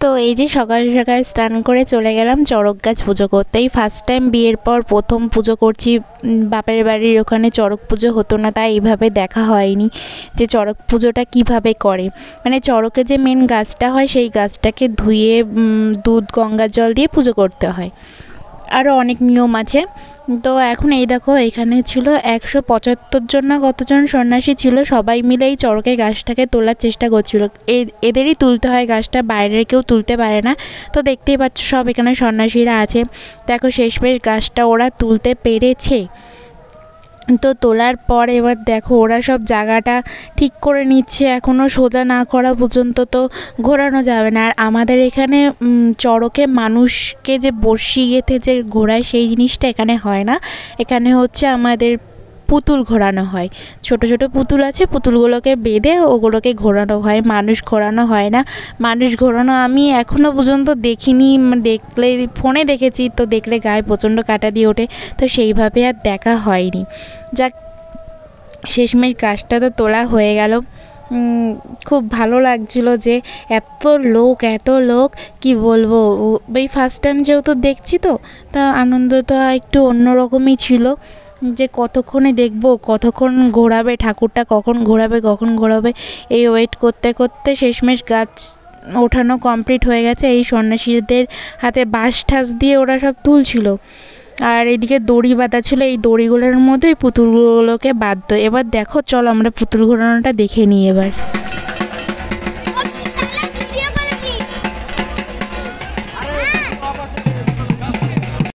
তো এই যে সকাল সকাল স্নান করে চলে গেলাম চড়ক গাছ পুজো করতে। এই ফার্স্ট টাইম বিয়ের পর প্রথম পুজো করছি। বাপের বাড়ির ওখানে চড়ক পুজো হতো না, তাই এইভাবে দেখা হয়নি যে চড়ক পুজোটা কিভাবে করে। মানে চড়কে যে মেন গাছটা হয় সেই গাছটাকে ধুয়ে দুধ গঙ্গার জল দিয়ে পুজো করতে হয়, আরও অনেক নিয়ম আছে। তো এখন এই দেখো এখানে ছিল 175 জন না কতজন সন্ন্যাসী ছিল, সবাই মিলে এই চড়কের গাছটাকে তোলার চেষ্টা করছিল। এদেরই তুলতে হয় গাছটা, বাইরের কেউ তুলতে পারে না। তো দেখতেই পাচ্ছ সব এখানে সন্ন্যাসীরা আছে। দেখো শেষমেশ গাছটা ওরা তুলতে পেরেছে। তো তোলার পর এবার দেখো ওরা সব জায়গাটা ঠিক করে নিচ্ছে, এখনও সোজা না করা পর্যন্ত তো ঘোরানো যাবে না। আর আমাদের এখানে চড়কে মানুষকে যে বর্ষি গেঁথে যে ঘোরায় সেই জিনিসটা এখানে হয় না। এখানে হচ্ছে আমাদের পুতুল ঘোরানো হয়, ছোট ছোট পুতুল আছে, পুতুলগুলোকে বেঁধে ওগুলোকে ঘোরানো হয়, মানুষ ঘোরানো হয় না। মানুষ ঘোরানো আমি এখনও পর্যন্ত দেখিনি, দেখলে ফোনে দেখেছি, তো দেখলে গায়ে প্রচণ্ড কাঁটা দিয়ে ওঠে, তো সেইভাবে আর দেখা হয়নি। যাক, শেষমেশ গাছটা তো তোলা হয়ে গেল। খুব ভালো লাগছিল যে এত লোক কি বলবো। এই ফার্স্ট টাইম যেহেতু দেখছি, তো তা আনন্দ তো একটু অন্যরকমই ছিল যে কতক্ষণে দেখব, কতক্ষণ ঘোরাবে ঠাকুরটা, কখন ঘোরাবে এই ওয়েট করতে করতে শেষমেশ গাছ ওঠানো কমপ্লিট হয়ে গেছে। এই সন্ন্যাসীদের হাতে বাঁশ ঠাস দিয়ে ওরা সব তুলছিল, আর এদিকে দড়ি বাঁধা ছিল, এই দড়িগুলোর মধ্যে পুতুলগুলোকে বাঁধতো। এবার দেখো চলো আমরা পুতুল ঘোরানোটা দেখে নিই এবার।